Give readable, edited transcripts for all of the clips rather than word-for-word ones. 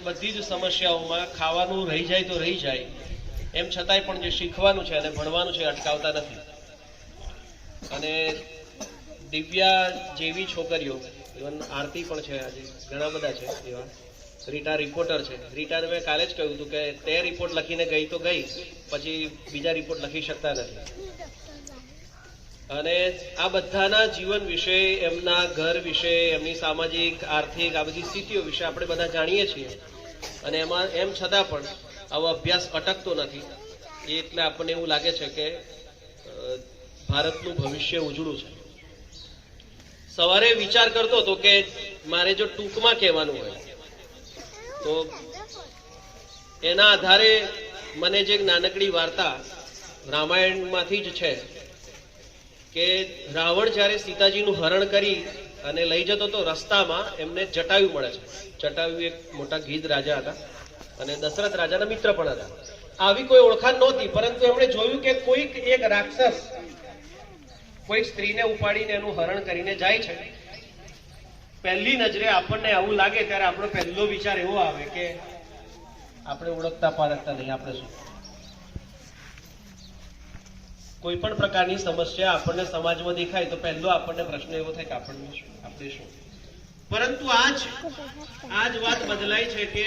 બધી જ સમસ્યાઓમાં ખાવાનું રહી જાય તો રહી જાય, એમ છતાંય પણ જે શીખવાનું છે અને ભણવાનું છે અટકાવતા નથી. અને દિવ્યા જેવી છોકરીઓ, ઇવન આરતી પણ છે, આજે ઘણા બધા છે એવા. રીટા રિપોર્ટર છે. રીટાને મેં કાલે જ કહ્યું હતું કે તે રિપોર્ટ લખીને ગઈ તો ગઈ, પછી બીજા રિપોર્ટ લખી શકતા નથી. અને આ બધાના જીવન વિશે, એમના ઘર વિશે, એમની સામાજિક આર્થિક આ બધી સ્થિતિઓ વિશે આપણે બધા જાણીએ છીએ. અને એમાં એમ છતાં પણ આવો અભ્યાસ અટકતો નથી. એટલે આપણને એવું લાગે છે કે ભારતનું ભવિષ્ય ઉજળું છે. સવારે વિચાર કરતો હતો કે મારે જો ટૂંકમાં કહેવાનું હોય તો એના આધારે મને જે નાનકડી વાર્તા રામાયણમાંથી જ છે કે રાવણ જ્યારે સીતાજીનું હરણ કરી અને લઈ જતો તો રસ્તામાં એમને જટાયુ મળે છે. જટાયુ એક મોટા ગીધ રાજા હતા અને દશરથ રાજાના મિત્ર પણ હતા. આવી કોઈ ઓળખાણ નહોતી, પરંતુ એમણે જોયું કે કોઈક એક રાક્ષસ કોઈ સ્ત્રીને ઉપાડીને એનું હરણ કરીને જાય છે. પહેલી નજરે આપણને આવું લાગે ત્યારે આપણો પહેલો વિચાર એવો આવે કે આપણે ઓળખતા પારખતા નહીં, આપણે શું. કોઈ પણ પ્રકારની સમસ્યા આપણને સમાજમાં દેખાય તો પહેલો આપણને પ્રશ્ન એવો થાય કે આપણે શું. પરંતુ આજ વાત બદલાય છે કે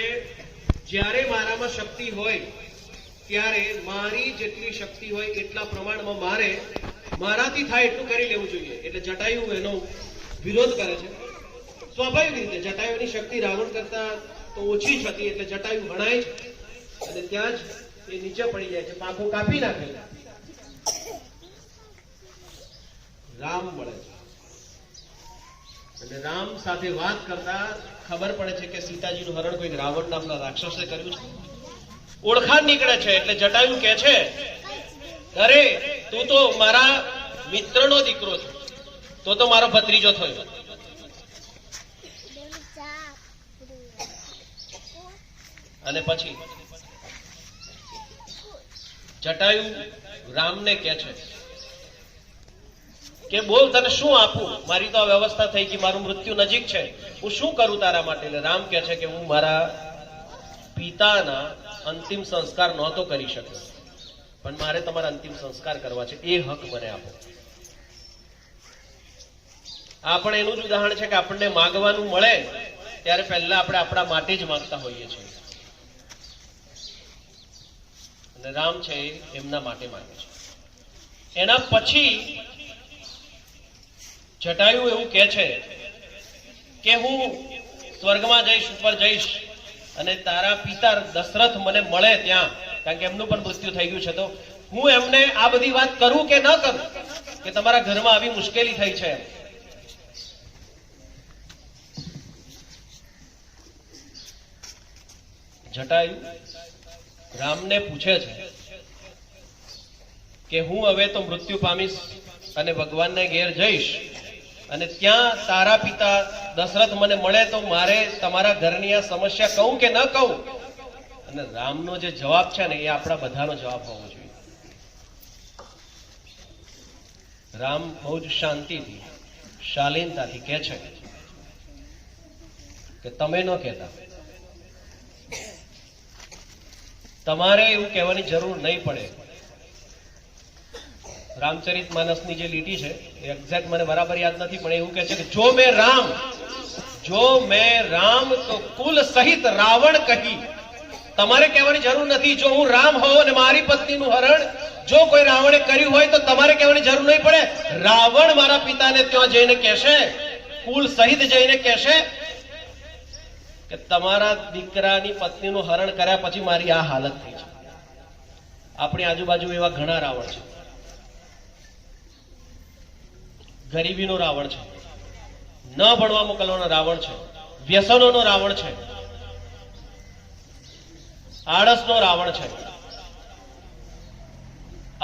જ્યારે મારામાં શક્તિ હોય ત્યારે મારી જેટલી શક્તિ હોય એટલા પ્રમાણમાં મારાથી થાય એટલું કરી લેવું જોઈએ. એટલે જટાયુ એનો વિરોધ કરે છે. સ્વાભાવિક રીતે જટાયુની શક્તિ રાવણ કરતા તો ઓછી જ હતી, એટલે જટાયુ ભણાય છે અને ત્યાં જ એ નીચે પડી જાય છે, પાંખો કાપી નાખે છે. રામ મળે છે અને રામ સાથે વાત કરતા ખબર પડે છે કે સીતાજીનું હરણ કોઈ રાવણ નામના રાક્ષસે કર્યું છે. ઓળખાણ નીકળે છે. એટલે જટાયુ કહે છે, અરે તું તો મારા મિત્રનો દીકરો છે, તો મારો ભત્રીજો થયો. અને પછી જટાયુ રામને કહે છે કે બોલ, તને શું આપું? મારી તો આ વ્યવસ્થા થઈ ગઈ, મારું મૃત્યુ નજીક છે, હું શું કરું તારા માટે? એટલે રામ કહે છે કે હું મારા પિતાના અંતિમ સંસ્કાર નહોતો કરી શક્યો, પણ મારે તમારા અંતિમ સંસ્કાર કરવા છે, એ હક મને આપો. આ પણ એનું જ ઉદાહરણ છે કે આપણને માગવાનું મળે ત્યારે પહેલા આપણે આપણા માટે જ માંગતા હોઈએ છીએ. અને રામ છે એમના માટે માંગે છે. એના પછી જટાયુ એવું કહે છે કે હું સ્વર્ગમાં જઈશ, ઉપર જઈશ અને તારા પિતા દશરથ મને મળે ત્યાં, કારણ કે એમનું પણ મૃત્યુ થઈ ગયું છે, તો હું એમને આ બધી વાત કરું કે ન કરું કે તમારા ઘરમાં આવી મુશ્કેલી થઈ છે. જટાયુ રામને પૂછે છે કે હું હવે તો મૃત્યુ પામીશ અને ભગવાનને ઘેર જઈશ અને ત્યાં તારા પિતા દશરથ મને મળે તો મારે તમારા ઘરની આ સમસ્યા કહું કે ન કહું? અને રામનો જે જવાબ છે ને એ આપણા બધાનો જવાબ હોવો જોઈએ. રામ બહુ જ શાંતિથી, શાલીનતાથી કહે છે કે તમે ન કહેતા, તમારે એવું કહેવાની જરૂર નહીં પડે. રામચરિત માનસની જે લીટી છે એ એક્ઝેક્ટ મને બરાબર યાદ નથી, પણ એવું કહે છે કે જો મેં રામ તો કુલ સહિત રાવણ કહી. તમારે કહેવાની જરૂર નથી. જો હું રામ હોઉં અને મારી પત્નીનું હરણ જો કોઈ રાવણે કર્યું હોય તો તમારે કહેવાની જરૂર નહીં પડે. રાવણ મારા પિતાને ત્યાં જઈને કહેશે, કુલ સહિત જઈને કહેશે કે તમારા દીકરાની પત્નીનું હરણ કર્યા પછી મારી આ હાલત થઈ છે. આપણી આજુબાજુ એવા ઘણા રાવણ છે. ગરીબીનો રાવણ છે, ન ભણવા મોકલવાનો રાવણ છે, વ્યસનોનો રાવણ છે, આળસનો રાવણ છે.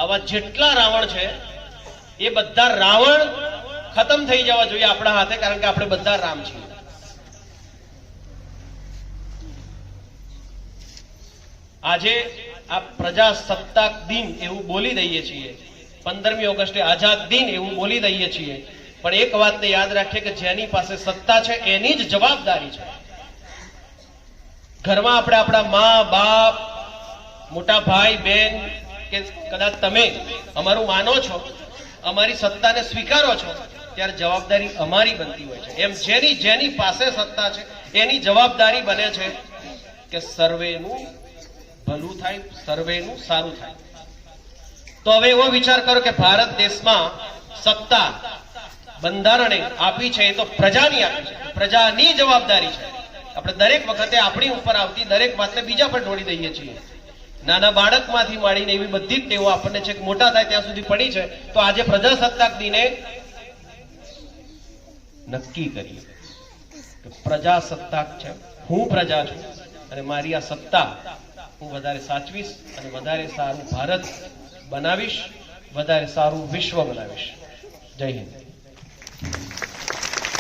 આવા જેટલા રાવણ છે એ બધા રાવણ ખતમ થઈ જવા જોઈએ આપણા હાથે, કારણ કે આપણે બધા રામ છીએ. આજે આ પ્રજાસત્તાક દિન એવું બોલી દઈએ છીએ, 15મી ઓગસ્ટે આઝાદ દિન એવું બોલી દઈએ છીએ, પણ એક વાતને યાદ રાખીએ કે જેની પાસે સત્તા છે એની જ જવાબદારી છે. ઘરમાં આપણે આપણા મા બાપ, મોટા ભાઈ બહેન કે કદાચ તમે અમારું માનો છો, અમારી સત્તાને સ્વીકારો છો, ત્યારે જવાબદારી અમારી બનતી હોય છે. એમ જેની પાસે સત્તા છે એની જવાબદારી બને છે કે સર્વેનું ભલું થાય, સર્વેનું સારું થાય. તો હવે એવો વિચાર કરો કે ભારત દેશમાં સત્તા બંધારણે આપી છે, એ તો પ્રજાની આપી છે, પ્રજાની જવાબદારી છે. આપણે દરેક વખતે આપણી ઉપર આવતી દરેક વાતને બીજા પર ઢોળી દઈએ છીએ. નાના બાળકમાંથી માંડીને એવી બધી જ ટેવો આપણને છેક મોટા થાય ત્યાં સુધી પડી છે. તો આજે પ્રજાસત્તાક દિને નક્કી કરીએ કે પ્રજાસત્તાક છે, હું પ્રજા છું અને મારી આ સત્તા હું વધારે સાચવીશ અને વધારે સારું ભારત બનાવીશ, વધારે સારું વિશ્વ બનાવીશ. જય હિન્દ.